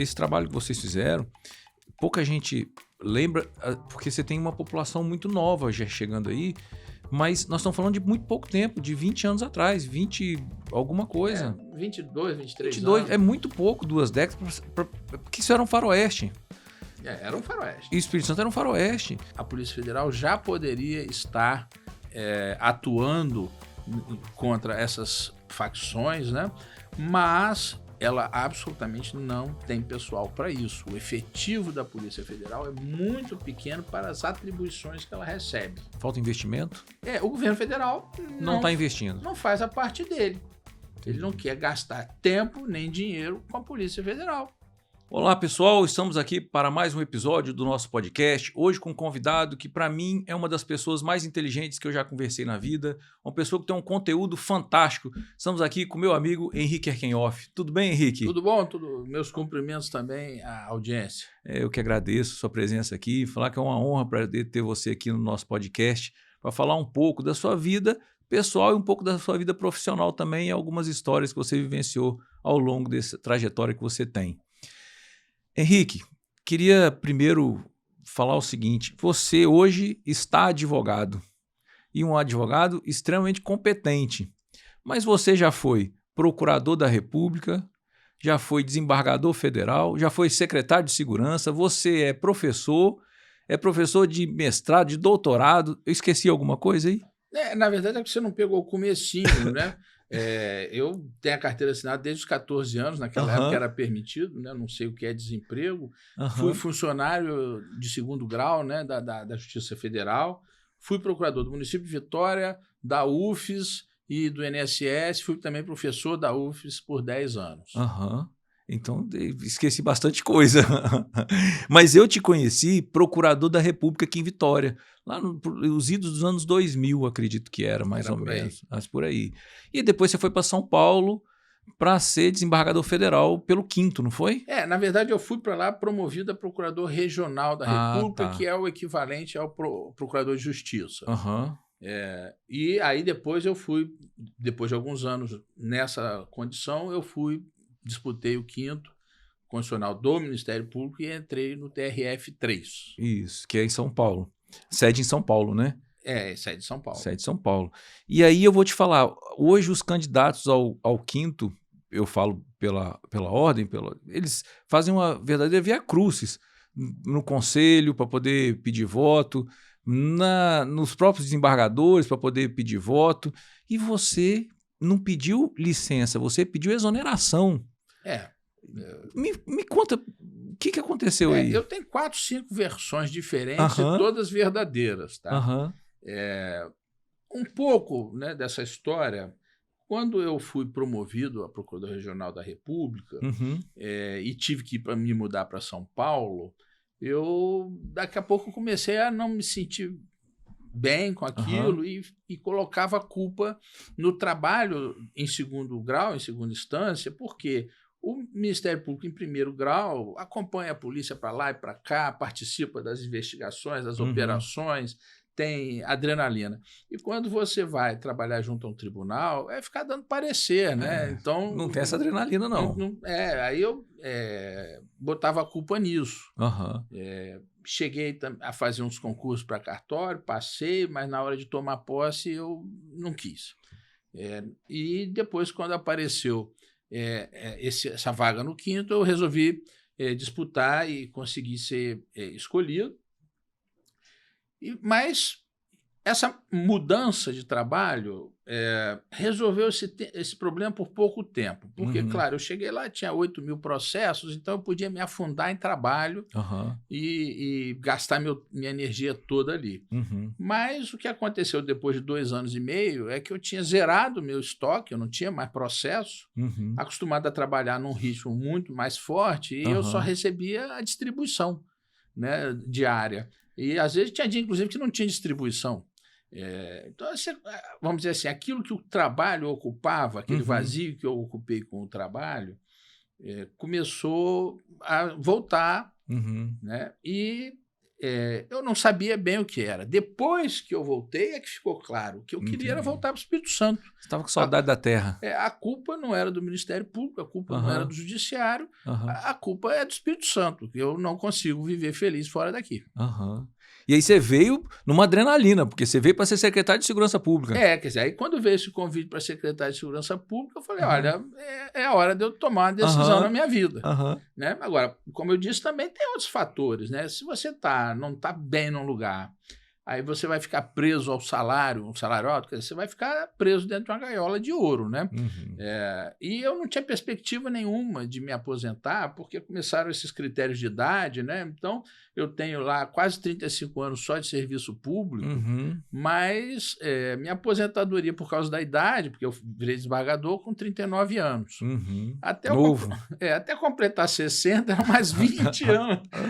esse trabalho que vocês fizeram, pouca gente lembra, porque você tem uma população muito nova já chegando aí, mas nós estamos falando de muito pouco tempo, de 20 anos atrás, 20 alguma coisa. 22, 23 22, anos. é muito pouco, 2 décadas, porque isso era um faroeste. Era um faroeste. E o Espírito Santo era um faroeste. A Polícia Federal já poderia estar atuando contra essas facções, né? Mas ela absolutamente não tem pessoal para isso. O efetivo da Polícia Federal é muito pequeno para as atribuições que ela recebe. Falta investimento? O governo federal não está investindo. Não faz a parte dele. Ele não quer gastar tempo nem dinheiro com a Polícia Federal. Olá, pessoal. Estamos aqui para mais um episódio do nosso podcast. Hoje com um convidado que, para mim, é uma das pessoas mais inteligentes que eu já conversei na vida. Uma pessoa que tem um conteúdo fantástico. Estamos aqui com meu amigo Henrique Erkenhoff. Tudo bem, Henrique? Tudo bom? Meus cumprimentos também à audiência. Eu que agradeço a sua presença aqui. Falar que é uma honra para ter você aqui no nosso podcast para falar um pouco da sua vida pessoal e um pouco da sua vida profissional também e algumas histórias que você vivenciou ao longo dessa trajetória que você tem. Henrique, queria primeiro falar o seguinte, você hoje está advogado e um advogado extremamente competente, mas você já foi procurador da República, já foi desembargador federal, já foi secretário de segurança, você é professor de mestrado, de doutorado, eu esqueci alguma coisa aí? Na verdade é que você não pegou o comecinho, né? Eu tenho a carteira assinada desde os 14 anos, naquela época era permitido, né? Não sei o que é desemprego. Fui funcionário de segundo grau, né? da Justiça Federal. Fui procurador do município de Vitória, da UFES e do INSS. Fui também professor da UFES por 10 anos. Então, esqueci bastante coisa. Mas eu te conheci procurador da República aqui em Vitória, lá nos idos dos anos 2000, acredito que era, mais ou menos. Mas por aí. E depois você foi para São Paulo para ser desembargador federal pelo 5º, não foi? Na verdade, eu fui para lá promovido a procurador regional da República, que é o equivalente ao procurador de justiça. E aí depois eu fui, depois de alguns anos nessa condição, disputei o 5º constitucional do Ministério Público e entrei no TRF3. Isso, que é em São Paulo. Sede em São Paulo, né? Sede de São Paulo. Sede de São Paulo. E aí eu vou te falar, hoje os candidatos ao 5º, eu falo pela ordem, eles fazem uma verdadeira via crucis no conselho para poder pedir voto, nos próprios desembargadores para poder pedir voto, e você não pediu licença, você pediu exoneração. Me conta o que aconteceu aí. Eu tenho 4, 5 versões diferentes e todas verdadeiras. Tá? Um pouco, né, dessa história, quando eu fui promovido a procurador regional da República e tive que me mudar para São Paulo, daqui a pouco comecei a não me sentir bem com aquilo e colocava a culpa no trabalho em segundo grau, em segunda instância, porque o Ministério Público, em primeiro grau, acompanha a polícia para lá e para cá, participa das investigações, das operações, tem adrenalina. E quando você vai trabalhar junto a um tribunal, é ficar dando parecer, né? Então, não tem essa adrenalina, não. Aí eu botava a culpa nisso. Cheguei a fazer uns concursos para cartório, passei, mas na hora de tomar posse eu não quis. E depois, quando apareceu essa vaga no 5º, eu resolvi disputar e consegui ser escolhido. Mas essa mudança de trabalho resolveu esse problema por pouco tempo. Porque, claro, eu cheguei lá, tinha 8.000 processos, então eu podia me afundar em trabalho e gastar minha energia toda ali. Mas o que aconteceu depois de 2 anos e meio é que eu tinha zerado o meu estoque, eu não tinha mais processo, acostumado a trabalhar num ritmo muito mais forte, e eu só recebia a distribuição, né, diária. E às vezes tinha dia, inclusive, que não tinha distribuição. Então, vamos dizer assim, aquilo que o trabalho ocupava, aquele vazio que eu ocupei com o trabalho, começou a voltar, né? E eu não sabia bem o que era. Depois que eu voltei é que ficou claro. O que eu queria era voltar para o Espírito Santo. Você estava com saudade da terra. A culpa não era do Ministério Público, a culpa não era do Judiciário, a culpa é do Espírito Santo. Eu não consigo viver feliz fora daqui. E aí você veio numa adrenalina, porque você veio para ser secretário de Segurança Pública. Quer dizer, aí quando veio esse convite para secretário de Segurança Pública, eu falei, olha, é a hora de eu tomar uma decisão na minha vida. Né? Agora, como eu disse, também tem outros fatores, né? Se você não está bem num lugar, aí você vai ficar preso ao salário, um salário alto, quer dizer, você vai ficar preso dentro de uma gaiola de ouro, né? E eu não tinha perspectiva nenhuma de me aposentar, porque começaram esses critérios de idade, né? Então, eu tenho lá quase 35 anos só de serviço público, mas minha aposentadoria por causa da idade, porque eu virei desembargador com 39 anos. Novo. Até completar 60, eram mais 20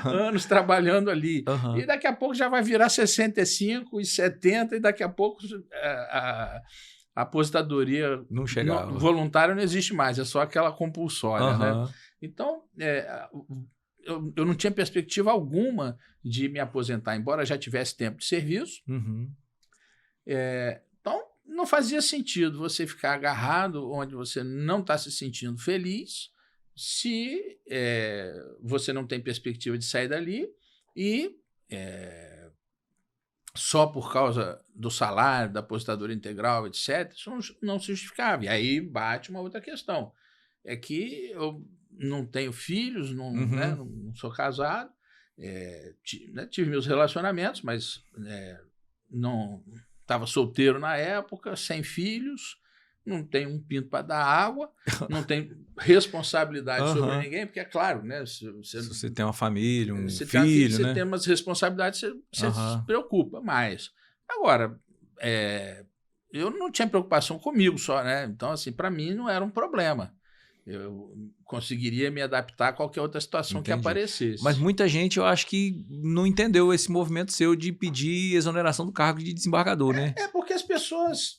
anos trabalhando ali. E daqui a pouco já vai virar 65 e 70, e daqui a pouco a aposentadoria não chegava. Voluntária não existe mais, é só aquela compulsória. Né? Então, eu não tinha perspectiva alguma de me aposentar, embora já tivesse tempo de serviço. Então, não fazia sentido você ficar agarrado onde você não está se sentindo feliz, se você não tem perspectiva de sair dali e só por causa do salário, da aposentadoria integral, etc., isso não se justificava. E aí bate uma outra questão. É que eu não tenho filhos, né, não sou casado, tive meus relacionamentos, mas não estava solteiro na época, sem filhos, não tenho um pinto para dar água, não tenho responsabilidade sobre ninguém, porque é claro, né? Se você tem uma família, um filho, você né? tem umas responsabilidades, você se preocupa mais. Agora, eu não tinha preocupação comigo só, né? Então, assim, para mim não era um problema. Eu conseguiria me adaptar a qualquer outra situação que aparecesse. Mas muita gente, eu acho que não entendeu esse movimento seu de pedir exoneração do cargo de desembargador, né? Porque as pessoas...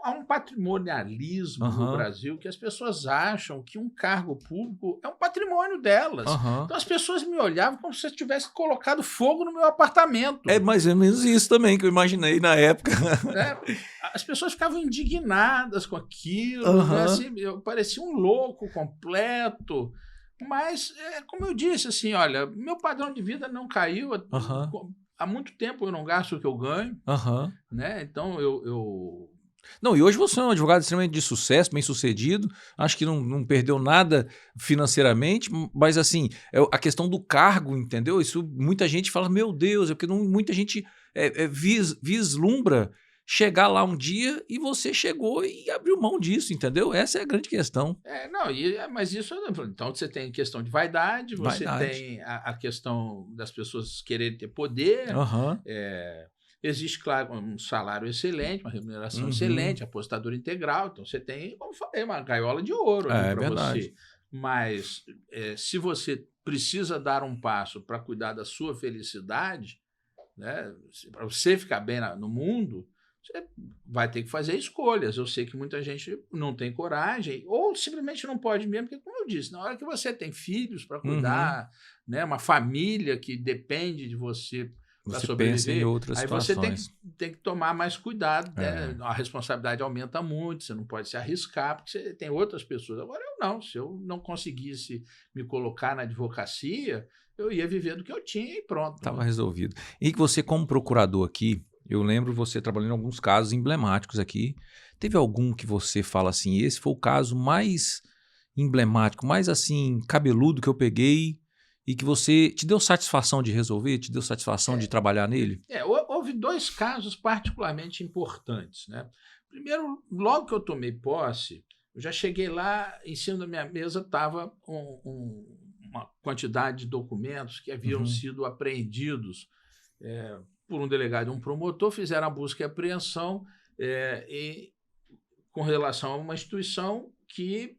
há um patrimonialismo no Brasil que as pessoas acham que um cargo público é um patrimônio delas. Então as pessoas me olhavam como se eu tivesse colocado fogo no meu apartamento. É mais ou menos isso também que eu imaginei na época. As pessoas ficavam indignadas com aquilo, né? Assim, eu parecia um louco completo, mas como eu disse, assim, olha, meu padrão de vida não caiu, há muito tempo eu não gasto o que eu ganho, né? Então Não, e hoje você é um advogado extremamente de sucesso, bem sucedido, acho que não perdeu nada financeiramente, mas assim, a questão do cargo, entendeu? Isso muita gente fala, meu Deus, porque muita gente vislumbra chegar lá um dia e você chegou e abriu mão disso, entendeu? Essa é a grande questão. Mas isso... Então, você tem questão de vaidade, você tem a questão das pessoas quererem ter poder, existe, claro, um salário excelente, uma remuneração excelente, aposentadoria integral, então você tem, como falei, uma gaiola de ouro para você. Mas se você precisa dar um passo para cuidar da sua felicidade, né, para você ficar bem no mundo, você vai ter que fazer escolhas. Eu sei que muita gente não tem coragem ou simplesmente não pode mesmo, porque, como eu disse, na hora que você tem filhos para cuidar, né, uma família que depende de você para sobreviver, pensa em outras situações. Você tem que tomar mais cuidado, né? A responsabilidade aumenta muito, você não pode se arriscar, porque você tem outras pessoas. Agora, eu não. Se eu não conseguisse me colocar na advocacia, eu ia viver do que eu tinha e pronto. Estava resolvido. E que você, como procurador aqui, eu lembro você trabalhando em alguns casos emblemáticos aqui. Teve algum que você fala assim, esse foi o caso mais emblemático, mais assim, cabeludo que eu peguei e que você te deu satisfação de resolver, te deu satisfação de trabalhar nele? Houve dois casos particularmente importantes, né? Primeiro, logo que eu tomei posse, eu já cheguei lá, em cima da minha mesa estava uma quantidade de documentos que haviam sido apreendidos por um delegado e um promotor, fizeram a busca e apreensão com relação a uma instituição que,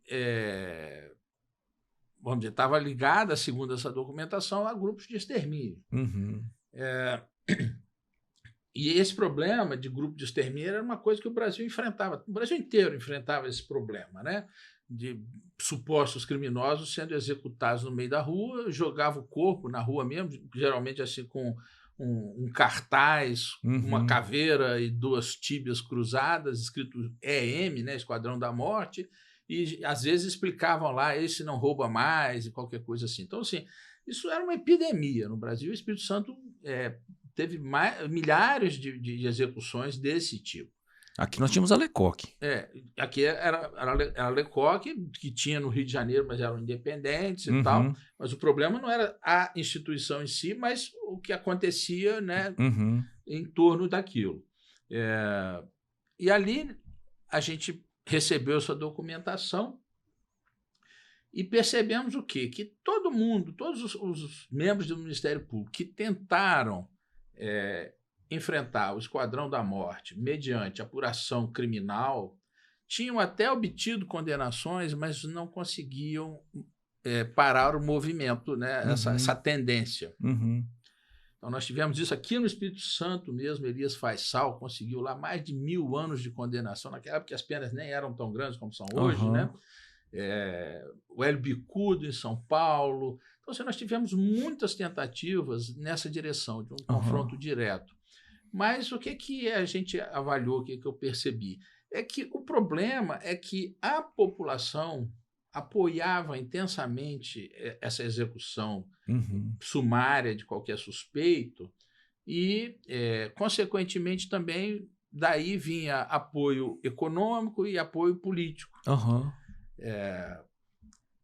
vamos dizer, estava ligada, segundo essa documentação, a grupos de extermínio. E esse problema de grupo de extermínio era uma coisa que o Brasil enfrentava. O Brasil inteiro enfrentava esse problema, né? De supostos criminosos sendo executados no meio da rua, jogava o corpo na rua mesmo, geralmente assim com um cartaz, uma caveira e 2 tíbias cruzadas, escrito EM, né, Esquadrão da Morte, e às vezes explicavam lá, esse não rouba mais, e qualquer coisa assim. Então, assim, isso era uma epidemia no Brasil. O Espírito Santo teve milhares de execuções desse tipo. Aqui nós tínhamos a Lecoque. Aqui era a Lecoque, que tinha no Rio de Janeiro, mas eram independentes e tal. Mas o problema não era a instituição em si, mas o que acontecia, né, em torno daquilo. E ali a gente recebeu essa documentação e percebemos o quê? Que todo mundo, todos os membros do Ministério Público que tentaram enfrentar o Esquadrão da Morte mediante apuração criminal, tinham até obtido condenações, mas não conseguiam parar o movimento, né? Essa tendência. Então, nós tivemos isso aqui no Espírito Santo mesmo. Elias Faisal conseguiu lá mais de 1000 anos de condenação, naquela época as penas nem eram tão grandes como são hoje, né? O Hélio Bicudo em São Paulo. Então, assim, nós tivemos muitas tentativas nessa direção, de um confronto direto. Mas o que a gente avaliou, o que eu percebi? É que o problema é que a população apoiava intensamente essa execução sumária de qualquer suspeito e, consequentemente, também daí vinha apoio econômico e apoio político.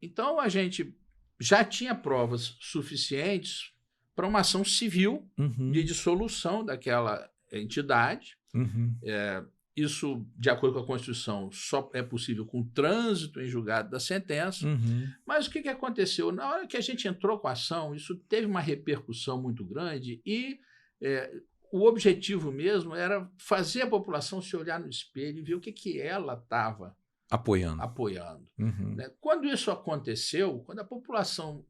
Então, a gente já tinha provas suficientes para uma ação civil de dissolução daquela entidade. Isso, de acordo com a Constituição, só é possível com trânsito em julgado da sentença. Mas o que aconteceu? Na hora que a gente entrou com a ação, isso teve uma repercussão muito grande e o objetivo mesmo era fazer a população se olhar no espelho e ver o que ela estava apoiando. Né? Quando isso aconteceu, quando a população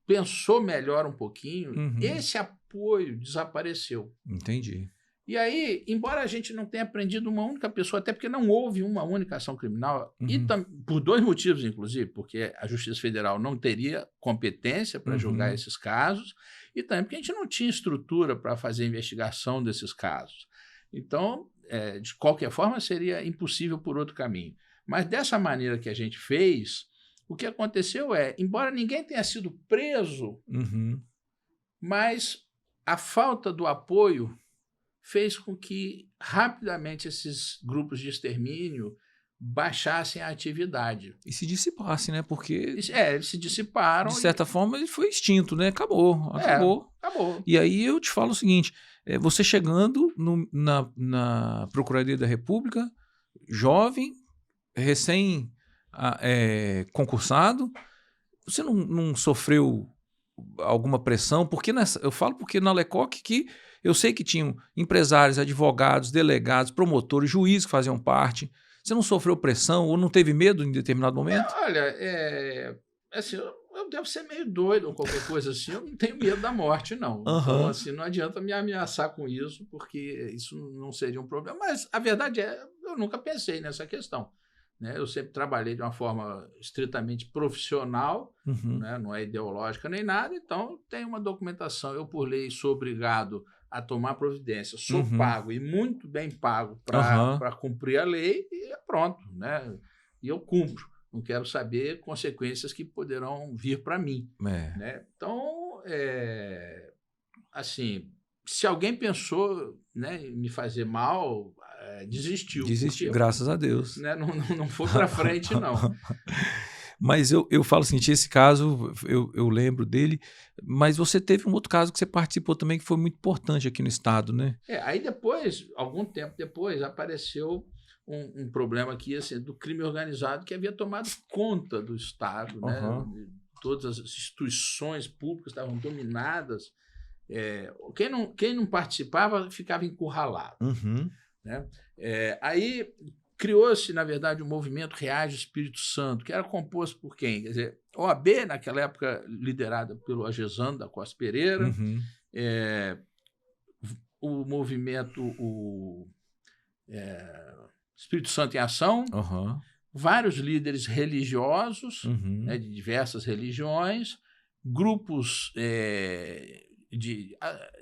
pensou melhor um pouquinho, esse apoio desapareceu. Entendi. E aí, embora a gente não tenha prendido uma única pessoa, até porque não houve uma única ação criminal, e por 2 motivos, inclusive, porque a Justiça Federal não teria competência para julgar esses casos, e também porque a gente não tinha estrutura para fazer a investigação desses casos. Então, de qualquer forma, seria impossível por outro caminho. Mas dessa maneira que a gente fez, o que aconteceu embora ninguém tenha sido preso, mas a falta do apoio fez com que rapidamente esses grupos de extermínio baixassem a atividade. E se dissipassem, né? Porque... eles se dissiparam. De certa forma, ele foi extinto, né? Acabou. Acabou. E aí eu te falo o seguinte, você chegando na Procuradoria da República, jovem, recém concursado, você não sofreu alguma pressão? Porque eu falo porque na Lecoque que eu sei que tinham empresários, advogados, delegados, promotores, juízes que faziam parte. Você não sofreu pressão ou não teve medo em determinado momento? Olha, assim, eu devo ser meio doido ou qualquer coisa assim. Eu não tenho medo da morte, não. Então, assim, não adianta me ameaçar com isso, porque isso não seria um problema. Mas a verdade eu nunca pensei nessa questão. Né? Eu sempre trabalhei de uma forma estritamente profissional, né? Não é ideológica nem nada, então tem uma documentação. Eu, por lei, sou obrigado a tomar providência, sou pago e muito bem pago para cumprir a lei e pronto, né? E eu cumpro. Não quero saber consequências que poderão vir para mim. Né? Então, assim, se alguém pensou, né, em me fazer mal, desistiu. Desistiu, graças a Deus. Né, não foi para frente, não. Mas eu falo assim, esse caso, eu lembro dele, mas você teve um outro caso que você participou também que foi muito importante aqui no estado, né? Aí depois, algum tempo depois, apareceu um problema aqui, assim, do crime organizado que havia tomado conta do estado, né? Todas as instituições públicas estavam dominadas. Quem não participava ficava encurralado. Né? Aí criou-se, na verdade, o movimento Reage Espírito Santo, que era composto por quem? Quer dizer, OAB, naquela época liderada pelo Agezano da Costa Pereira, o movimento Espírito Santo em Ação, vários líderes religiosos, né, de diversas religiões, grupos de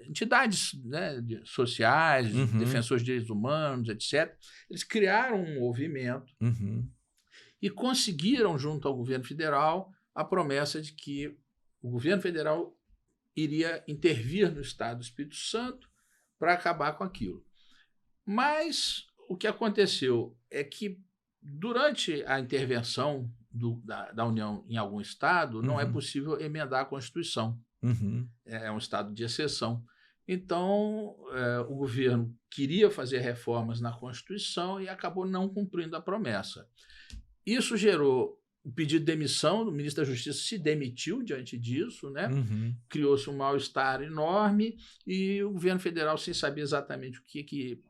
entidades, né, sociais, defensores de direitos humanos, etc., eles criaram um movimento e conseguiram, junto ao governo federal, a promessa de que o governo federal iria intervir no Estado do Espírito Santo para acabar com aquilo. Mas o que aconteceu é que, durante a intervenção da União em algum Estado, não é possível emendar a Constituição. É um estado de exceção. Então, o governo queria fazer reformas na Constituição e acabou não cumprindo a promessa. Isso gerou o pedido de demissão, o ministro da Justiça se demitiu diante disso, né? Criou-se um mal-estar enorme e o governo federal, sem saber exatamente o que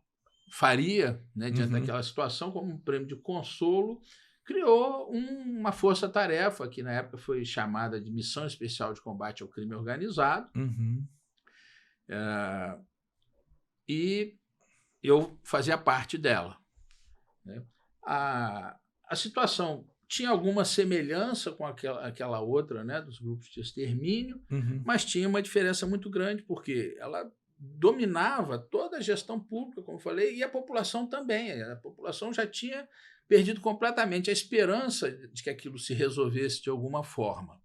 faria, né, diante daquela situação, como um prêmio de consolo, criou uma força-tarefa, que na época foi chamada de Missão Especial de Combate ao Crime Organizado. E eu fazia parte dela, né? A situação tinha alguma semelhança com aquela outra, né, dos grupos de extermínio, mas tinha uma diferença muito grande, porque ela dominava toda a gestão pública, como eu falei, e a população também. A população já tinha perdido completamente a esperança de que aquilo se resolvesse de alguma forma.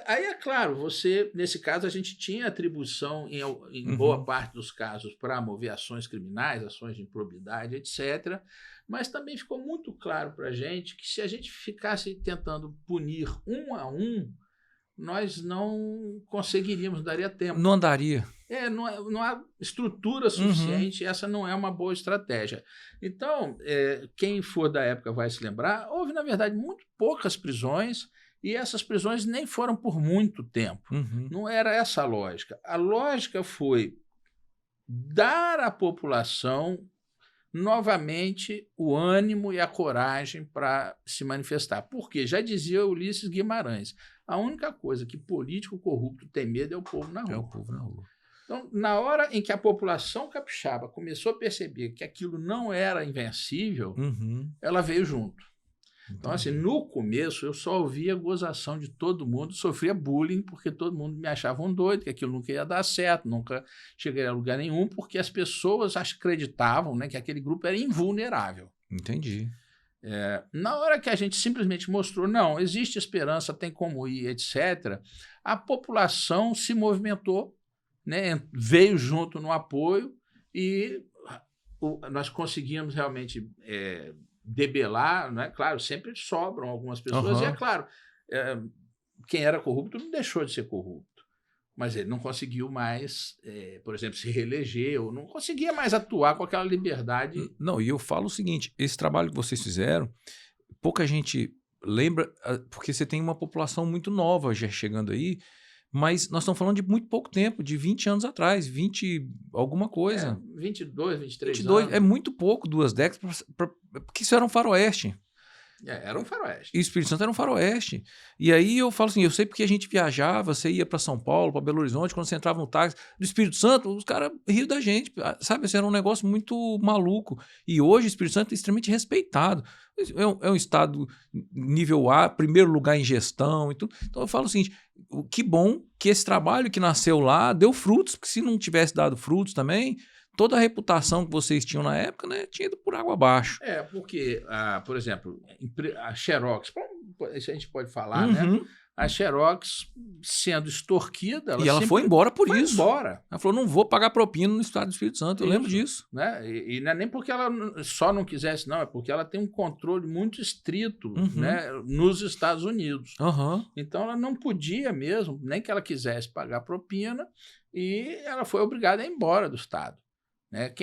Aí, é claro, nesse caso, a gente tinha atribuição, em boa parte dos casos, para mover ações criminais, ações de improbidade, etc., mas também ficou muito claro para a gente que, se a gente ficasse tentando punir um a um, nós não conseguiríamos, não daria tempo. Não andaria. Não há estrutura suficiente, essa não é uma boa estratégia. Então, quem for da época vai se lembrar, houve, na verdade, muito poucas prisões, e essas prisões nem foram por muito tempo. Não era essa a lógica. A lógica foi dar à população novamente o ânimo e a coragem para se manifestar. Porque, já dizia Ulisses Guimarães, a única coisa que político corrupto tem medo é o povo na rua. É o povo na rua. Então, na hora em que a população capixaba começou a perceber que aquilo não era invencível, ela veio junto. Então, assim, no começo, eu só ouvia gozação de todo mundo, sofria bullying, porque todo mundo me achava um doido, que aquilo nunca ia dar certo, nunca chegaria a lugar nenhum, porque as pessoas acreditavam, né, que aquele grupo era invulnerável. Entendi. Na hora que a gente simplesmente mostrou, não, existe esperança, tem como ir, etc., a população se movimentou, né, veio junto no apoio e nós conseguimos realmente debelar, né? Claro, sempre sobram algumas pessoas, e é claro, quem era corrupto não deixou de ser corrupto, mas ele não conseguiu mais, por exemplo, se reeleger, ou não conseguia mais atuar com aquela liberdade. Não, e eu falo o seguinte, esse trabalho que vocês fizeram, pouca gente lembra, porque você tem uma população muito nova já chegando aí, mas nós estamos falando de muito pouco tempo, de 20 anos atrás, 20 alguma coisa. 22, 23 22, anos. é muito pouco, 2 décadas, porque isso era um faroeste. Era um faroeste. E o Espírito Santo era um faroeste. E aí eu falo assim, eu sei porque a gente viajava, você ia para São Paulo, para Belo Horizonte, quando você entrava no táxi do Espírito Santo, os caras riam da gente, sabe? Isso era um negócio muito maluco. E hoje o Espírito Santo é extremamente respeitado. É um estado nível A, primeiro lugar em gestão e tudo. Então eu falo o seguinte, que bom que esse trabalho que nasceu lá deu frutos, porque se não tivesse dado frutos também, toda a reputação que vocês tinham na época, né, tinha ido por água abaixo. Porque, por exemplo, a Xerox, isso a gente pode falar, né? A Xerox sendo extorquida... Ela foi embora por isso. Embora. Ela falou, não vou pagar propina no Estado do Espírito Santo, eu lembro disso. Né? E não é nem porque ela só não quisesse, não, é porque ela tem um controle muito estrito, né, nos Estados Unidos. Então ela não podia mesmo, nem que ela quisesse pagar propina, e ela foi obrigada a ir embora do Estado. Né?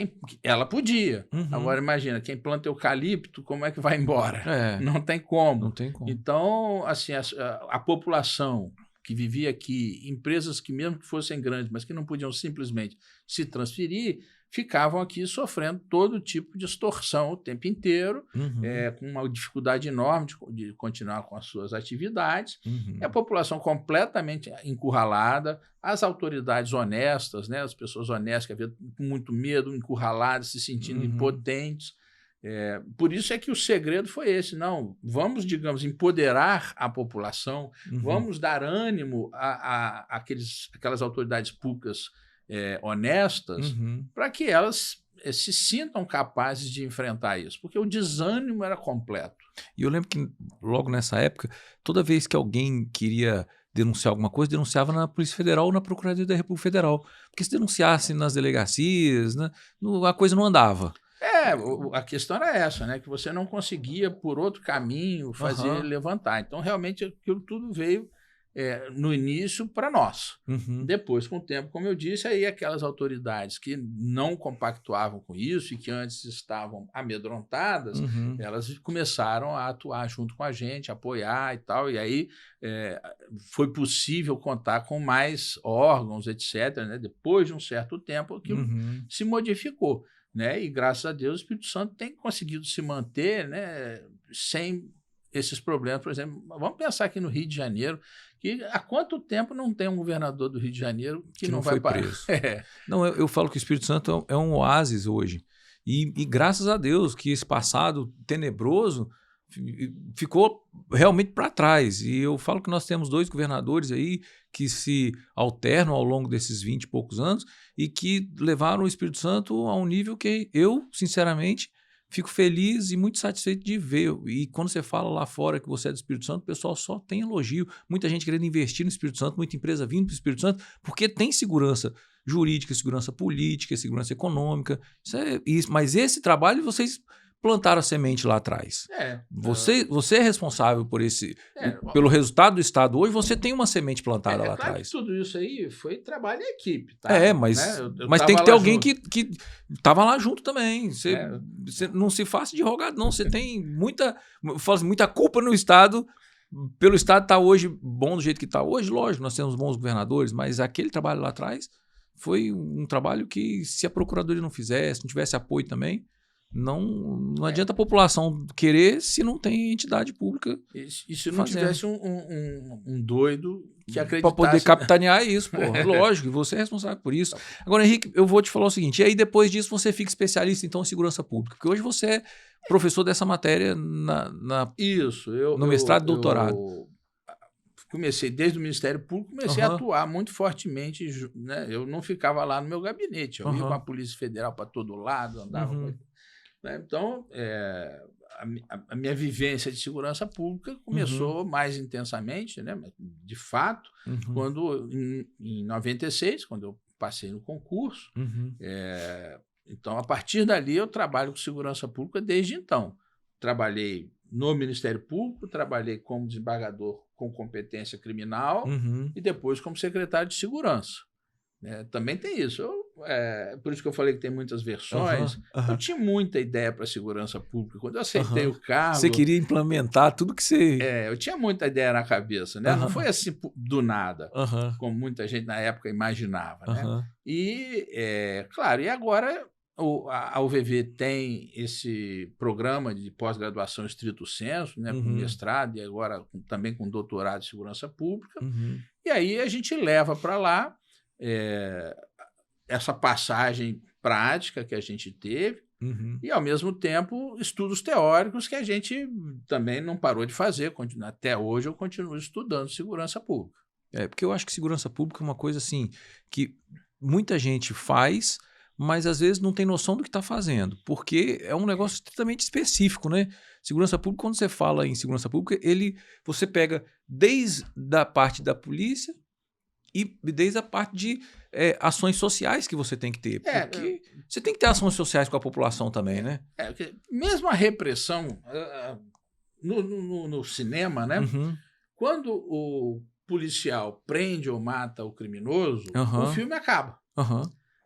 Ela podia. Agora imagina, quem planta eucalipto, como é que vai embora? Não tem como. Não tem como. Então, assim, a população que vivia aqui, empresas que mesmo que fossem grandes, mas que não podiam simplesmente se transferir, ficavam aqui sofrendo todo tipo de extorsão o tempo inteiro, com uma dificuldade enorme de continuar com as suas atividades. E a população completamente encurralada, as autoridades honestas, né, as pessoas honestas que haviam com muito medo, encurraladas, se sentindo impotentes. Por isso é que o segredo foi esse. Não, vamos, digamos, empoderar a população, vamos dar ânimo àquelas autoridades públicas honestas para que elas se sintam capazes de enfrentar isso, porque o desânimo era completo. E eu lembro que logo nessa época, toda vez que alguém queria denunciar alguma coisa, denunciava na Polícia Federal ou na Procuradoria da República Federal, porque se denunciasse nas delegacias, né, a coisa não andava. A questão era essa, né? Que você não conseguia, por outro caminho, fazer levantar. Então, realmente, aquilo tudo veio no início para nós. Depois, com o tempo, como eu disse, aí aquelas autoridades que não compactuavam com isso e que antes estavam amedrontadas, elas começaram a atuar junto com a gente, apoiar e tal, e aí foi possível contar com mais órgãos, etc., né? Depois de um certo tempo, aquilo se modificou. Né? E, graças a Deus, o Espírito Santo tem conseguido se manter, né, sem esses problemas. Por exemplo, vamos pensar aqui no Rio de Janeiro, que há quanto tempo não tem um governador do Rio de Janeiro que não vai preso? Não, eu falo que o Espírito Santo é um oásis hoje. E graças a Deus que esse passado tenebroso ficou realmente para trás. E eu falo que nós temos 2 governadores aí que se alternam ao longo desses 20 e poucos anos e que levaram o Espírito Santo a um nível que eu, sinceramente, fico feliz e muito satisfeito de ver. E quando você fala lá fora que você é do Espírito Santo, o pessoal só tem elogio. Muita gente querendo investir no Espírito Santo, muita empresa vindo para o Espírito Santo, porque tem segurança jurídica, segurança política, segurança econômica. Mas esse trabalho vocês plantaram a semente lá atrás. Você é responsável por pelo resultado do Estado. Hoje você tem uma semente plantada lá claro atrás. Que tudo isso aí foi trabalho em equipe. Tá? Mas, né? mas tem que ter alguém que estava lá junto também. Você não se faça de rogado, não. Você tem muita culpa no Estado. Pelo Estado estar hoje bom do jeito que está hoje, lógico, nós temos bons governadores, mas aquele trabalho lá atrás foi um trabalho que, se a Procuradoria não fizesse, não tivesse apoio também, não adianta a população querer se não tem entidade pública. E se não tivesse um doido que acreditasse... Para poder capitanear isso, porra. Lógico, você é responsável por isso. Agora, Henrique, eu vou te falar o seguinte, e aí depois disso você fica especialista então em segurança pública, porque hoje você é professor dessa matéria no mestrado e doutorado. Comecei desde o Ministério Público, comecei a atuar muito fortemente, né? Eu não ficava lá no meu gabinete, eu ia com a Polícia Federal para todo lado, andava né? Então, a minha vivência de segurança pública começou mais intensamente, né? De fato, quando em 96, quando eu passei no concurso. Então, a partir dali, eu trabalho com segurança pública desde então. Trabalhei no Ministério Público, trabalhei como desembargador com competência criminal e depois como secretário de segurança. Também tem isso. Por isso que eu falei que tem muitas versões. Eu tinha muita ideia para segurança pública. Quando eu aceitei o cargo... Você queria implementar tudo que você... eu tinha muita ideia na cabeça. Né? Não foi assim do nada, como muita gente na época imaginava. Né? E, claro, e agora... A UVV tem esse programa de pós-graduação estrito sensu, né, com mestrado e agora também com doutorado em segurança pública. E aí a gente leva para lá essa passagem prática que a gente teve e, ao mesmo tempo, estudos teóricos que a gente também não parou de fazer. Até hoje eu continuo estudando segurança pública. Porque eu acho que segurança pública é uma coisa assim que muita gente faz, mas às vezes não tem noção do que está fazendo, porque é um negócio estritamente específico, né? Segurança pública, quando você fala em segurança pública, você pega desde a parte da polícia e desde a parte de ações sociais que você tem que ter, porque você tem que ter ações sociais com a população também, né? Mesmo a repressão no cinema, né? Quando o policial prende ou mata o criminoso, o filme acaba.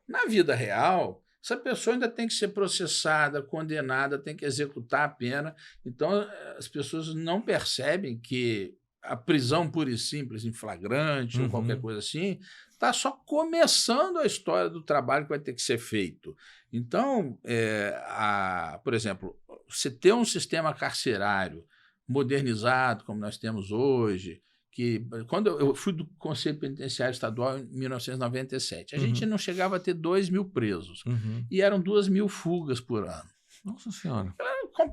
Na vida real, essa pessoa ainda tem que ser processada, condenada, tem que executar a pena. Então, as pessoas não percebem que a prisão pura e simples, em flagrante ou qualquer coisa assim, está só começando a história do trabalho que vai ter que ser feito. Então, por exemplo, você ter um sistema carcerário modernizado, como nós temos hoje, que quando eu fui do Conselho Penitenciário Estadual em 1997, a gente não chegava a ter 2.000 presos e eram 2.000 fugas por ano. Nossa Senhora.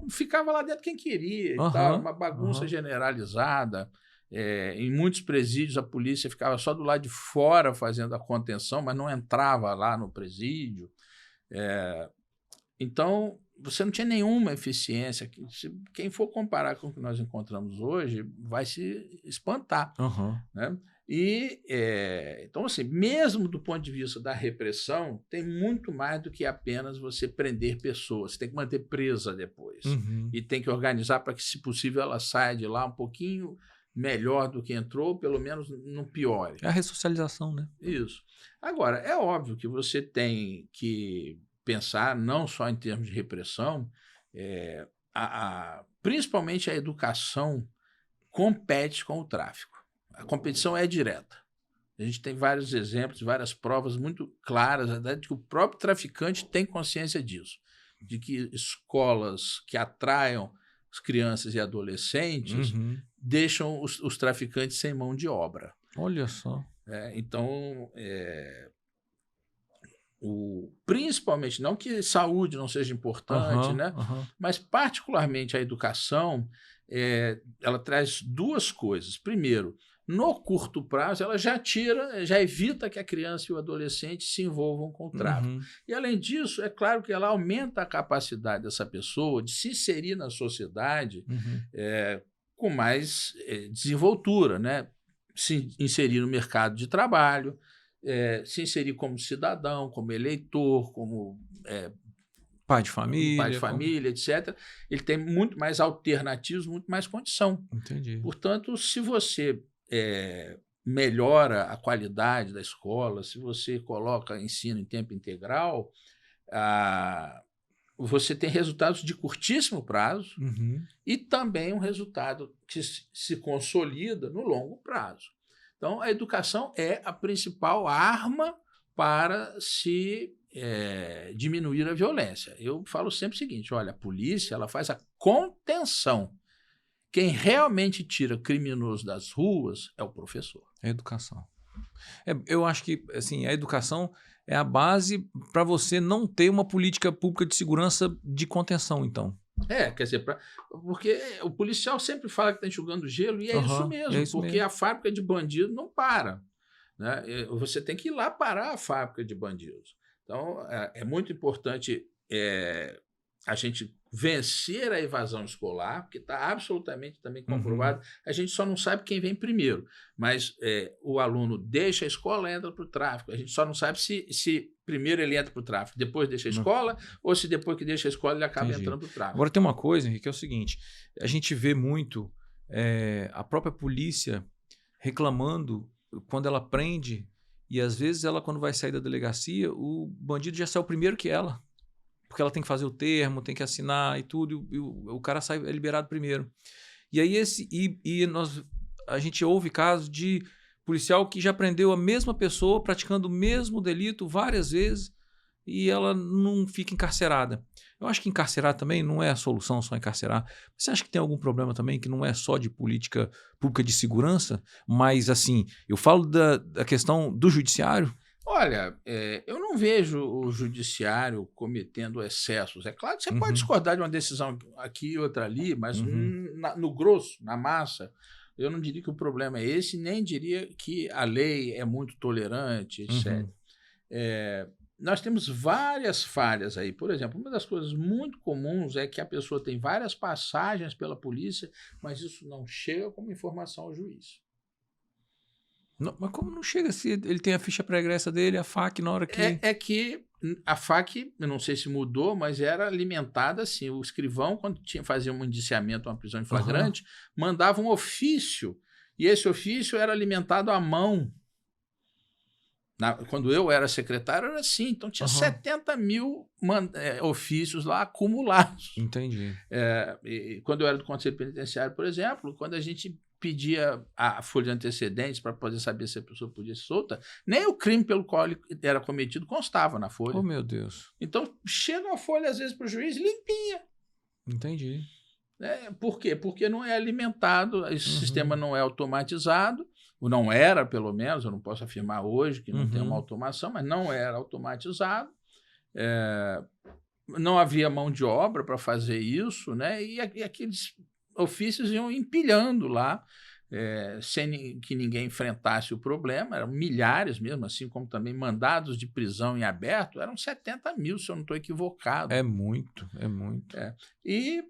Ficava lá dentro quem queria, e tal, uma bagunça generalizada. Em muitos presídios, a polícia ficava só do lado de fora fazendo a contenção, mas não entrava lá no presídio. Então, você não tinha nenhuma eficiência. Quem for comparar com o que nós encontramos hoje vai se espantar. Né? Então, assim, mesmo do ponto de vista da repressão, tem muito mais do que apenas você prender pessoas. Você tem que manter presa depois. E tem que organizar para que, se possível, ela saia de lá um pouquinho melhor do que entrou, pelo menos não piore. É a ressocialização, né? Isso. Agora, é óbvio que você tem que pensar não só em termos de repressão, principalmente a educação compete com o tráfico. A competição é direta. A gente tem vários exemplos, várias provas muito claras, até de que o próprio traficante tem consciência disso, de que escolas que atraiam as crianças e adolescentes deixam os traficantes sem mão de obra. Olha só. Então, principalmente, não que saúde não seja importante, né? Mas particularmente a educação, ela traz duas coisas. Primeiro, no curto prazo, ela já evita que a criança e o adolescente se envolvam com o tráfico. E, além disso, é claro que ela aumenta a capacidade dessa pessoa de se inserir na sociedade com mais desenvoltura, né? Se inserir no mercado de trabalho, se inserir como cidadão, como eleitor, como pai de família, etc. Ele tem muito mais alternativas, muito mais condição. Entendi. Portanto, se você melhora a qualidade da escola, se você coloca ensino em tempo integral, você tem resultados de curtíssimo prazo e também um resultado que se consolida no longo prazo. Então, a educação é a principal arma para se diminuir a violência. Eu falo sempre o seguinte, olha, a polícia ela faz a contenção. Quem realmente tira criminoso das ruas é o professor. É a educação. Eu acho que assim, a educação é a base para você não ter uma política pública de segurança de contenção, então. Quer dizer, porque o policial sempre fala que está enxugando gelo, e é isso mesmo, porque a fábrica de bandido não para. Né? Você tem que ir lá parar a fábrica de bandidos. Então, é muito importante a gente vencer a evasão escolar, porque está absolutamente também comprovado. A gente só não sabe quem vem primeiro, mas o aluno deixa a escola e entra para o tráfico. A gente só não sabe se primeiro ele entra para o tráfico, depois deixa a escola, ou se depois que deixa a escola ele acaba entrando para o tráfico. Agora tem uma coisa, Henrique, que é o seguinte, a gente vê muito a própria polícia reclamando quando ela prende, e às vezes ela, quando vai sair da delegacia, o bandido já saiu primeiro que ela. Porque ela tem que fazer o termo, tem que assinar e tudo, e o cara é liberado primeiro. E aí a gente ouve casos de policial que já prendeu a mesma pessoa praticando o mesmo delito várias vezes e ela não fica encarcerada. Eu acho que encarcerar também não é a solução, só encarcerar. Você acha que tem algum problema também que não é só de política pública de segurança, mas assim, eu falo da questão do judiciário? Olha, eu não vejo o judiciário cometendo excessos. É claro que você pode discordar de uma decisão aqui e outra ali, mas no grosso, na massa, eu não diria que o problema é esse, nem diria que a lei é muito tolerante, etc. Nós temos várias falhas aí. Por exemplo, uma das coisas muito comuns é que a pessoa tem várias passagens pela polícia, mas isso não chega como informação ao juiz. Não, mas como não chega se ele tem a ficha pregressa dele, a FAQ na hora que... É que a FAQ, eu não sei se mudou, mas era alimentada assim. O escrivão, quando fazia um indiciamento, uma prisão em flagrante, mandava um ofício, e esse ofício era alimentado à mão. Quando eu era secretário, era assim. Então, tinha 70 mil ofícios lá acumulados. Entendi. E quando eu era do Conselho Penitenciário, por exemplo, quando a gente pedia a folha de antecedentes para poder saber se a pessoa podia ser solta, nem o crime pelo qual ele era cometido constava na folha. Oh, meu Deus. Então, chega a folha, às vezes, para o juiz limpinha. Entendi. Por quê? Porque não é alimentado, esse sistema não é automatizado, ou não era, pelo menos, eu não posso afirmar hoje que não tem uma automação, mas não era automatizado. não havia mão de obra para fazer isso, né? E aqueles ofícios iam empilhando lá, sem que ninguém enfrentasse o problema. Eram milhares mesmo, assim como também mandados de prisão em aberto, eram 70 mil, se eu não estou equivocado. É muito, é muito. E,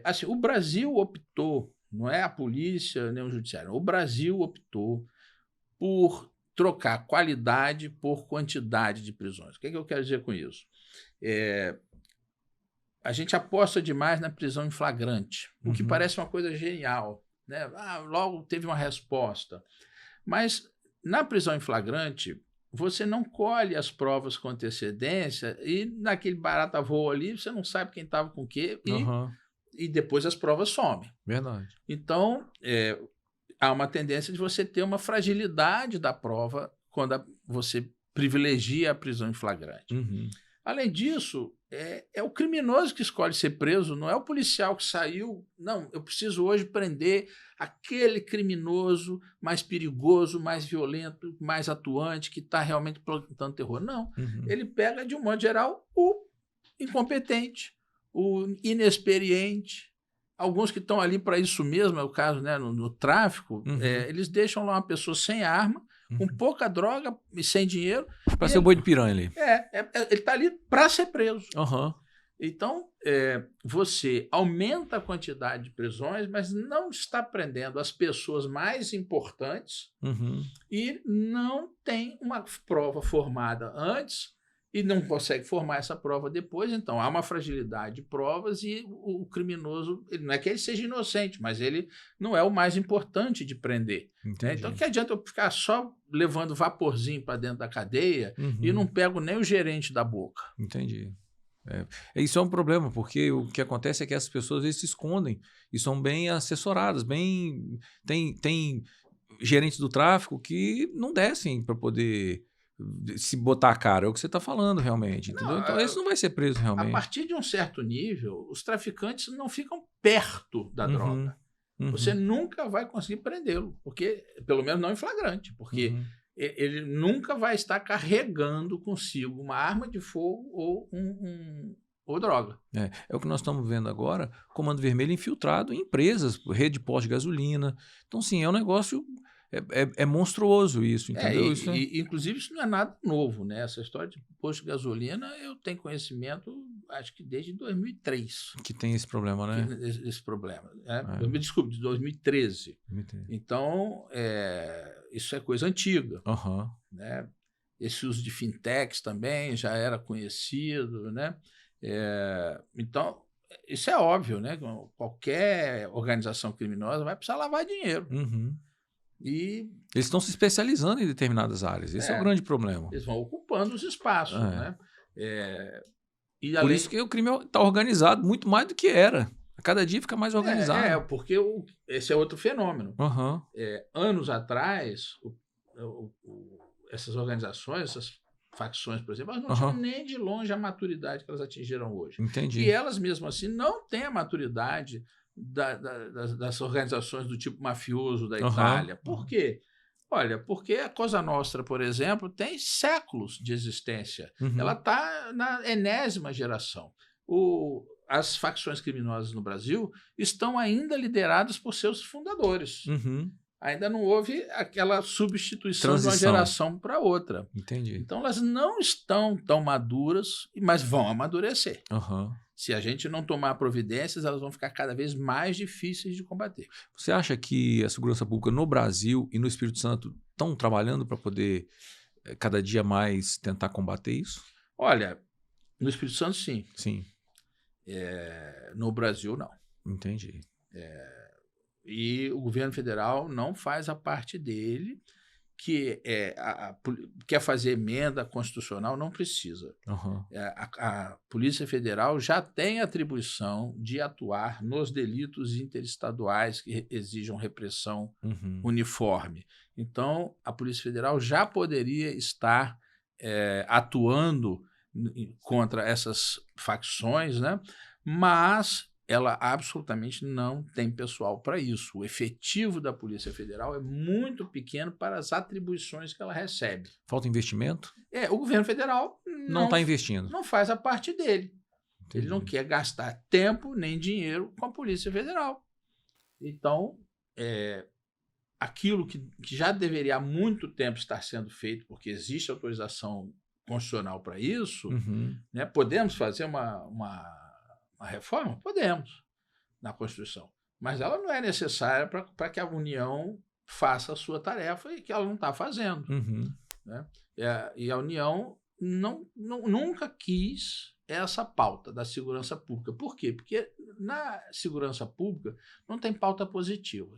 assim, o Brasil optou, não é a polícia nem o judiciário, o Brasil optou por trocar qualidade por quantidade de prisões. O que eu quero dizer com isso? A gente aposta demais na prisão em flagrante, o que parece uma coisa genial, né? Logo teve uma resposta. Mas na prisão em flagrante, você não colhe as provas com antecedência e naquele barata voa ali, você não sabe quem estava com o quê e depois as provas somem. Verdade. Então, há uma tendência de você ter uma fragilidade da prova quando você privilegia a prisão em flagrante. Além disso, é o criminoso que escolhe ser preso, não é o policial que saiu. Não, eu preciso hoje prender aquele criminoso mais perigoso, mais violento, mais atuante, que está realmente plantando terror. Não, ele pega, de um modo geral, o incompetente, o inexperiente. Alguns que estão ali para isso mesmo, é o caso, né, no tráfico, eles deixam lá uma pessoa sem arma, com pouca droga e sem dinheiro. Para ser o boi de piranha ali. Ele está ali para ser preso. Então, você aumenta a quantidade de prisões, mas não está prendendo as pessoas mais importantes e não tem uma prova formada antes e não consegue formar essa prova depois. Então, há uma fragilidade de provas e o criminoso, não é que ele seja inocente, mas ele não é o mais importante de prender. Né? Então, que adianta eu ficar só levando vaporzinho para dentro da cadeia e não pego nem o gerente da boca? Entendi. Isso é um problema, porque o que acontece é que essas pessoas às vezes se escondem e são bem assessoradas, tem gerentes do tráfico que não descem para poder se botar a cara, é o que você está falando realmente, entendeu? Então esse não vai ser preso realmente. A partir de um certo nível, os traficantes não ficam perto da droga. Você nunca vai conseguir prendê-lo, porque, pelo menos não em flagrante, porque ele nunca vai estar carregando consigo uma arma de fogo ou droga. É o que nós estamos vendo agora, Comando Vermelho infiltrado em empresas, rede de posto de gasolina. Então, sim, é um negócio... É monstruoso isso, entendeu? Inclusive, isso não é nada novo, né? Essa história de posto de gasolina, eu tenho conhecimento, acho que desde 2003. Que tem esse problema, né? Esse problema. Desculpe, de 2013. Então, isso é coisa antiga. Né? Esse uso de fintechs também já era conhecido, né? Então, isso é óbvio, né? Qualquer organização criminosa vai precisar lavar dinheiro. E eles estão se especializando em determinadas áreas. Esse é o grande problema. Eles vão ocupando os espaços, né? Por isso que o crime está organizado muito mais do que era. A cada dia fica mais organizado. Porque esse é outro fenômeno. Anos atrás, essas organizações, essas facções, por exemplo, elas não tinham nem de longe a maturidade que elas atingiram hoje. Entendi. E elas, mesmo assim, não têm a maturidade das organizações do tipo mafioso da Itália. Por quê? Olha, porque a Cosa Nostra, por exemplo, tem séculos de existência. Ela está na enésima geração. As facções criminosas no Brasil estão ainda lideradas por seus fundadores. Ainda não houve aquela substituição de uma geração para outra. Entendi. Então, elas não estão tão maduras, mas vão amadurecer. Se a gente não tomar providências, elas vão ficar cada vez mais difíceis de combater. Você acha que a segurança pública no Brasil e no Espírito Santo estão trabalhando para poder cada dia mais tentar combater isso? Olha, no Espírito Santo, sim. Sim. No Brasil, não. Entendi. E o governo federal não faz a parte dele, que quer fazer emenda constitucional, não precisa. A Polícia Federal já tem atribuição de atuar nos delitos interestaduais que exijam repressão uniforme. Então, a Polícia Federal já poderia estar atuando contra essas facções, né? Mas ela absolutamente não tem pessoal para isso. O efetivo da Polícia Federal é muito pequeno para as atribuições que ela recebe. Falta investimento? O governo federal não está investindo. Não faz a parte dele. Ele não quer gastar tempo nem dinheiro com a Polícia Federal. Então, aquilo que já deveria há muito tempo estar sendo feito, porque existe autorização constitucional para isso, né? Podemos fazer uma reforma? Podemos, na Constituição. Mas ela não é necessária para que a União faça a sua tarefa e que ela não está fazendo. Né? E a União nunca quis essa pauta da segurança pública. Por quê? Porque na segurança pública não tem pauta positiva.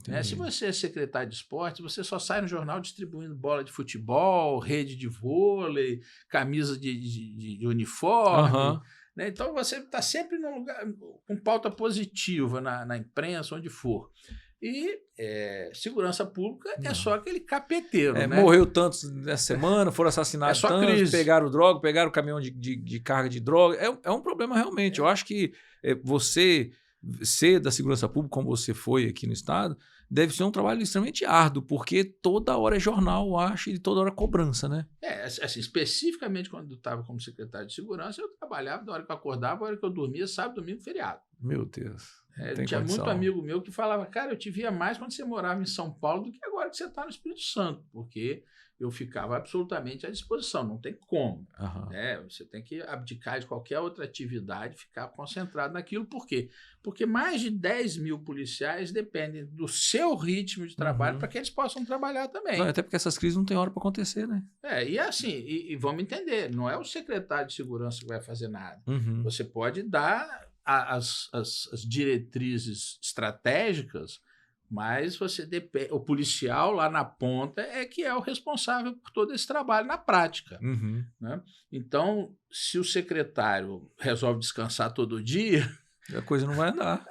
Né? Se você é secretário de esporte, você só sai no jornal distribuindo bola de futebol, rede de vôlei, camisa de uniforme. Né? Então você está sempre num lugar com pauta positiva na imprensa, onde for. E segurança pública é só aquele capeteiro. Né? Morreu tantos nessa semana, foram assassinados tantos, crise. Pegaram droga, pegaram caminhão de carga de droga. É um problema realmente. Eu acho que você ser da segurança pública, como você foi aqui no estado, deve ser um trabalho extremamente árduo, porque toda hora é jornal, eu acho, e toda hora é cobrança, né? Assim, especificamente quando eu estava como secretário de segurança, eu trabalhava da hora que eu acordava, da hora que eu dormia, sábado, domingo, feriado. Meu Deus. Tinha muito amigo meu que falava, cara, eu te via mais quando você morava em São Paulo do que agora que você está no Espírito Santo, porque eu ficava absolutamente à disposição, não tem como. Né? Você tem que abdicar de qualquer outra atividade, ficar concentrado naquilo. Por quê? Porque mais de 10 mil policiais dependem do seu ritmo de trabalho para que eles possam trabalhar também. Não, até porque essas crises não tem hora para acontecer, né? E assim, e vamos entender, não é o secretário de segurança que vai fazer nada. Você pode dar as diretrizes estratégicas, mas o policial lá na ponta é que é o responsável por todo esse trabalho na prática. Né? Então, se o secretário resolve descansar todo dia... A coisa não vai andar.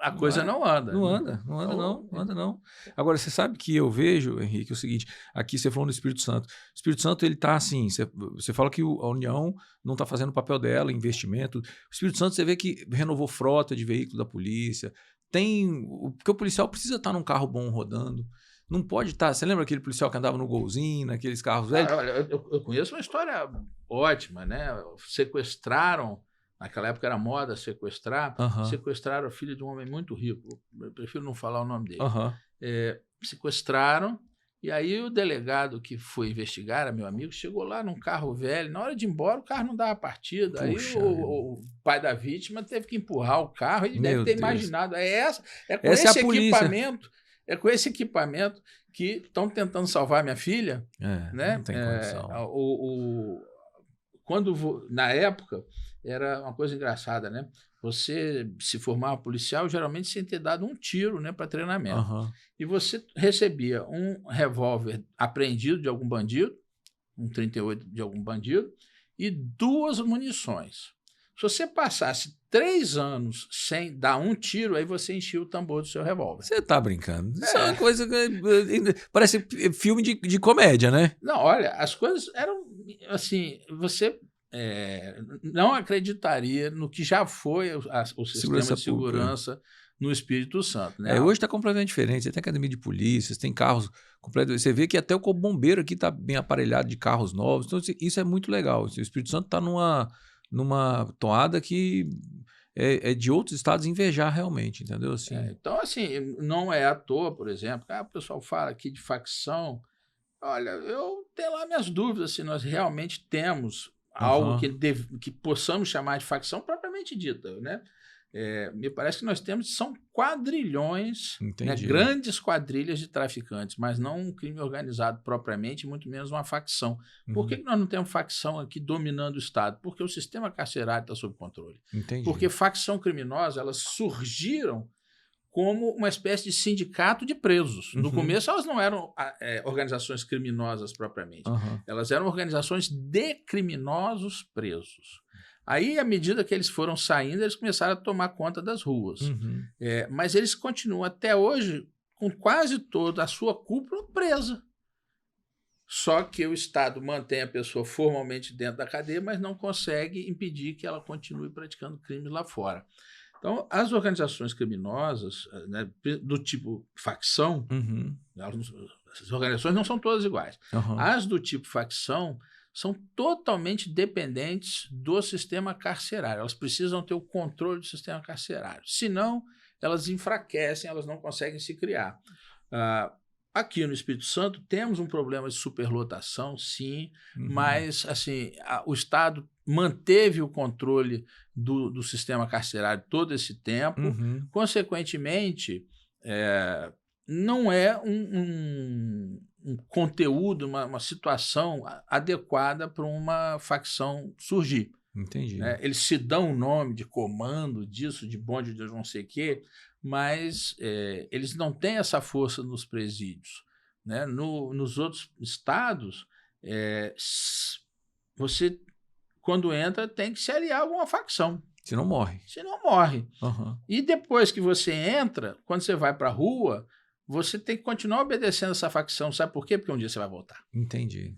A coisa não anda. Não anda não. Agora, você sabe que eu vejo, Henrique, o seguinte, aqui você falou no Espírito Santo. O Espírito Santo, ele está assim, você fala que a União não está fazendo o papel dela, investimento. O Espírito Santo, você vê que renovou frota de veículos da polícia, porque o policial precisa estar num carro bom rodando. Não pode estar... Você lembra aquele policial que andava no Golzinho, naqueles carros velhos? Olha, eu conheço uma história ótima, né? Sequestraram, naquela época era moda sequestrar, sequestraram a filha de um homem muito rico. Eu prefiro não falar o nome dele. Sequestraram, e aí o delegado que foi investigar, era meu amigo, chegou lá num carro velho, na hora de ir embora o carro não dava partida. Puxa, aí o pai da vítima teve que empurrar o carro, ele deve ter imaginado, é com esse equipamento que estão tentando salvar minha filha. Né? Não tem condição. Na época, era uma coisa engraçada, né? Você se formava policial, geralmente sem ter dado um tiro, né, para treinamento. E você recebia um revólver apreendido de algum bandido, um 38 de algum bandido, e 2 munições. Se você passasse 3 anos sem dar um tiro, aí você enchia o tambor do seu revólver. Você tá brincando. Isso é uma coisa que parece filme de comédia, né? Não, olha, as coisas eram assim, você não acreditaria no que já foi o sistema de segurança no Espírito Santo. Né? Hoje está completamente diferente. Você tem academia de polícia, você tem carros completos. Você vê que até o corpo bombeiro aqui está bem aparelhado de carros novos. Então, isso é muito legal. O Espírito Santo está numa toada que é de outros estados invejar realmente, entendeu? Assim. Então, assim, não é à toa, por exemplo, o pessoal fala aqui de facção. Olha, eu tenho lá minhas dúvidas se nós realmente temos algo que possamos chamar de facção propriamente dita, né? Me parece que nós são quadrilhões, né, grandes quadrilhas de traficantes, mas não um crime organizado propriamente, muito menos uma facção. Por que nós não temos facção aqui dominando o Estado? Porque o sistema carcerário está sob controle. Porque facção criminosa, elas surgiram como uma espécie de sindicato de presos. No começo, elas não eram organizações criminosas propriamente. Elas eram organizações de criminosos presos. Aí, à medida que eles foram saindo, eles começaram a tomar conta das ruas. Mas eles continuam até hoje com quase toda a sua cúpula presa. Só que o Estado mantém a pessoa formalmente dentro da cadeia, mas não consegue impedir que ela continue praticando crimes lá fora. Então, as organizações criminosas, né, do tipo facção, as organizações não são todas iguais. As do tipo facção são totalmente dependentes do sistema carcerário. Elas precisam ter o controle do sistema carcerário. Senão, elas enfraquecem, elas não conseguem se criar. Aqui no Espírito Santo temos um problema de superlotação, sim, mas assim, o Estado manteve o controle do sistema carcerário todo esse tempo. Consequentemente, não é um conteúdo, uma situação adequada para uma facção surgir. Entendi. Né? Eles se dão o nome de comando disso, de bonde de não sei o quê, mas eles não têm essa força nos presídios. Né? Nos outros estados, você, quando entra, tem que se aliar a alguma facção. Senão morre. Senão morre. E depois que você entra, quando você vai para a rua, você tem que continuar obedecendo essa facção. Sabe por quê? Porque um dia você vai voltar. Entendi.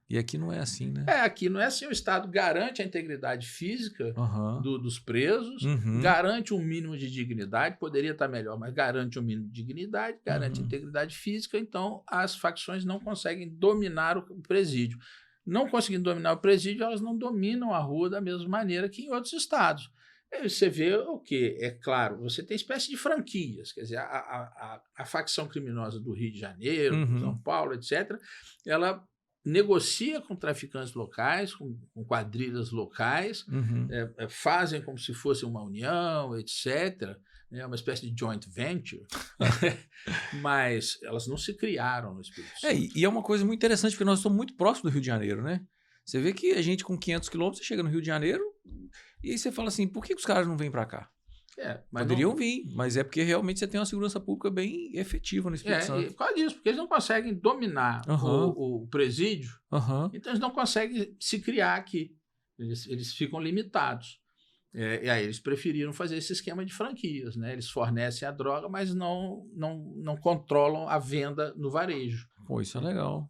E aqui não é assim, né? Aqui não é assim. O Estado garante a integridade física dos presos, garante um mínimo de dignidade, poderia estar melhor, mas garante um mínimo de dignidade, garante a integridade física, então as facções não conseguem dominar o presídio. Não conseguindo dominar o presídio, elas não dominam a rua da mesma maneira que em outros estados. Aí você vê o quê? É claro, você tem espécie de franquias, quer dizer, a facção criminosa do Rio de Janeiro, São Paulo, etc., ela negocia com traficantes locais, com quadrilhas locais, fazem como se fosse uma união, etc., é uma espécie de joint venture, mas elas não se criaram no Espírito Santo. E é uma coisa muito interessante, porque nós estamos muito próximos do Rio de Janeiro, né? Você vê que a gente com 500 quilômetros, você chega no Rio de Janeiro e aí você fala assim, por que os caras não vêm para cá? Poderiam vir, mas é porque realmente você tem uma segurança pública bem efetiva no Espírito Santo. Por causa disso, porque eles não conseguem dominar o presídio, então eles não conseguem se criar aqui. Eles ficam limitados. E aí eles preferiram fazer esse esquema de franquias, né? Eles fornecem a droga, mas não controlam a venda no varejo. Pô, isso é legal.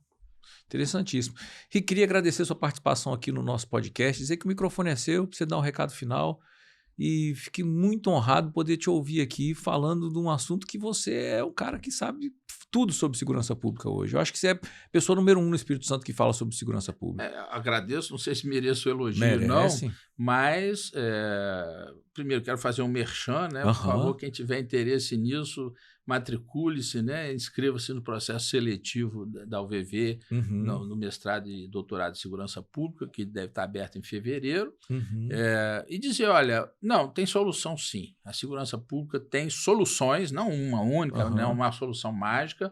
Interessantíssimo. E queria agradecer a sua participação aqui no nosso podcast, dizer que o microfone é seu, para você dar um recado final. E fiquei muito honrado de poder te ouvir aqui falando de um assunto que você é o cara que sabe tudo sobre segurança pública hoje. Eu acho que você é a pessoa número 1 no Espírito Santo que fala sobre segurança pública. Agradeço, não sei se mereço o elogio, não, mas primeiro quero fazer um merchan, né? Por favor, quem tiver interesse nisso, matricule-se, né? Inscreva-se no processo seletivo da UVV, no mestrado e doutorado de segurança pública, que deve estar aberto em fevereiro, e dizer, olha, não, tem solução sim. A segurança pública tem soluções, não uma única, não uma solução mágica,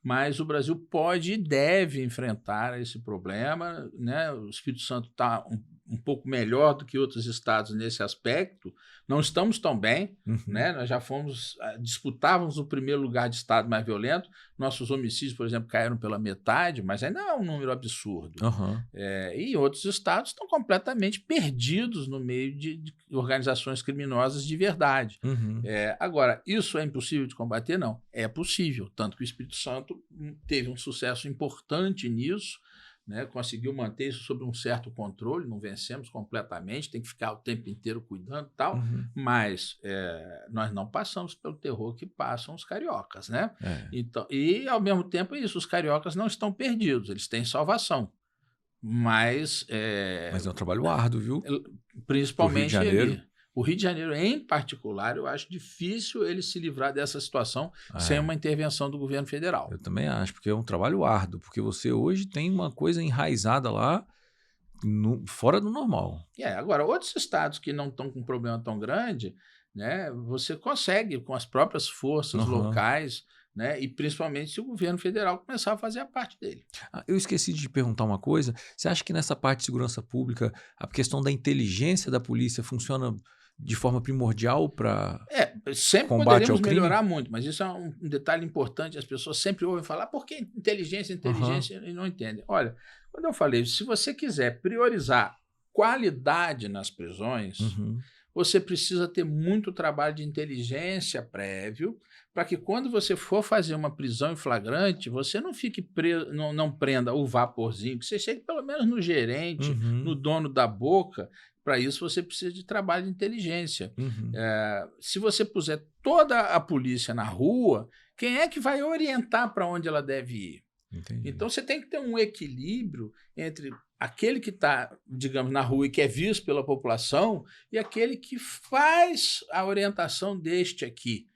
mas o Brasil pode e deve enfrentar esse problema, né? O Espírito Santo está um pouco melhor do que outros estados nesse aspecto. Não estamos tão bem, né? Nós já disputávamos o primeiro lugar de estado mais violento. Nossos homicídios, por exemplo, caíram pela metade, mas ainda é um número absurdo. E outros estados estão completamente perdidos no meio de organizações criminosas de verdade. Agora, isso é impossível de combater? Não, é possível, tanto que o Espírito Santo teve um sucesso importante nisso, né, conseguiu manter isso sob um certo controle, não vencemos completamente, tem que ficar o tempo inteiro cuidando e tal, mas nós não passamos pelo terror que passam os cariocas, né? Então, e, ao mesmo tempo, isso, os cariocas não estão perdidos, eles têm salvação, mas é um trabalho árduo, viu? Principalmente o Rio de Janeiro, em particular, eu acho difícil ele se livrar dessa situação sem uma intervenção do governo federal. Eu também acho, porque é um trabalho árduo, porque você hoje tem uma coisa enraizada lá fora do normal. Agora, outros estados que não estão com um problema tão grande, né, você consegue, com as próprias forças locais, né, e principalmente se o governo federal começar a fazer a parte dele. Eu esqueci de te perguntar uma coisa. Você acha que nessa parte de segurança pública, a questão da inteligência da polícia funciona de forma primordial para sempre poderíamos melhorar muito, mas isso é um detalhe importante. As pessoas sempre ouvem falar, por que inteligência e não entendem. Olha, quando eu falei, se você quiser priorizar qualidade nas prisões, você precisa ter muito trabalho de inteligência prévio para que quando você for fazer uma prisão em flagrante, você não fique preso, não prenda o vaporzinho, que você chegue pelo menos no gerente, no dono da boca. Para isso, você precisa de trabalho de inteligência. Se você puser toda a polícia na rua, quem é que vai orientar para onde ela deve ir? Entendi. Então, você tem que ter um equilíbrio entre aquele que está, digamos, na rua e que é visto pela população e aquele que faz a orientação deste aqui.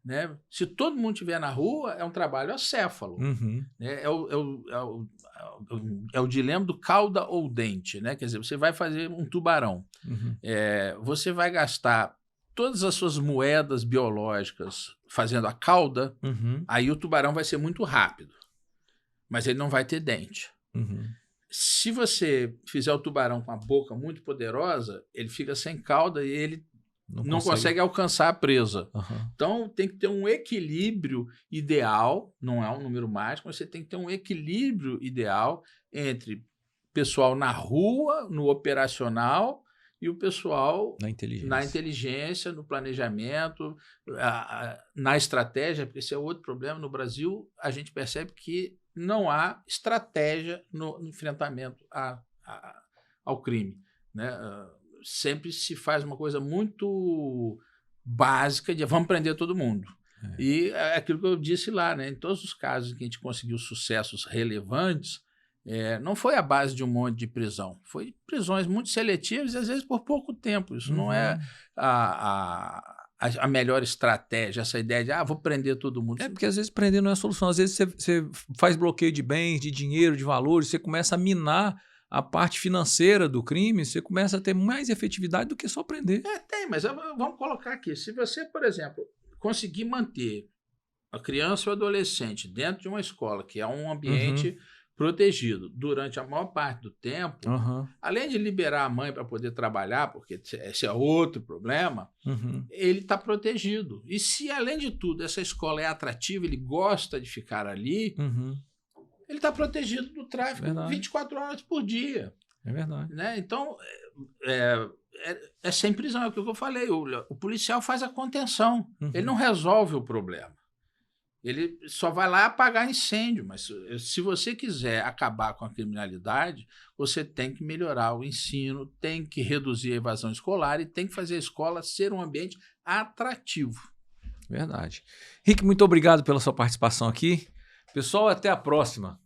Né? Se todo mundo estiver na rua, é um trabalho acéfalo. Uhum. Né? É o dilema do cauda ou dente. Né? Quer dizer, você vai fazer um tubarão. Uhum. Você vai gastar todas as suas moedas biológicas fazendo a cauda, uhum. aí o tubarão vai ser muito rápido, mas ele não vai ter dente. Uhum. Se você fizer o tubarão com a boca muito poderosa, ele fica sem cauda e ele não consegue alcançar a presa. Uhum. Então, tem que ter um equilíbrio ideal, não é um número mágico, mas você tem que ter um equilíbrio ideal entre pessoal na rua, no operacional, e o pessoal na inteligência, no planejamento, na estratégia, porque esse é outro problema. No Brasil, a gente percebe que não há estratégia no enfrentamento ao crime. Né? Sempre se faz uma coisa muito básica de vamos prender todo mundo. E é aquilo que eu disse lá, né? Em todos os casos em que a gente conseguiu sucessos relevantes, não foi a base de um monte de prisão. Foi prisões muito seletivas e, às vezes, por pouco tempo. Isso não é a melhor estratégia, essa ideia de vou prender todo mundo. Porque, às vezes, prender não é a solução. Às vezes, você faz bloqueio de bens, de dinheiro, de valores, você começa a minar a parte financeira do crime, você começa a ter mais efetividade do que só prender. Tem, mas vamos colocar aqui. Se você, por exemplo, conseguir manter a criança ou adolescente dentro de uma escola, que é um ambiente protegido durante a maior parte do tempo, além de liberar a mãe para poder trabalhar, porque esse é outro problema, ele está protegido. E se, além de tudo, essa escola é atrativa, ele gosta de ficar ali, ele está protegido do tráfico 24 horas por dia. É verdade. Né? Então, é sem prisão, é o que eu falei. O policial faz a contenção, ele não resolve o problema. Ele só vai lá apagar incêndio, mas se você quiser acabar com a criminalidade, você tem que melhorar o ensino, tem que reduzir a evasão escolar e tem que fazer a escola ser um ambiente atrativo. Verdade. Rick, muito obrigado pela sua participação aqui. Pessoal, até a próxima.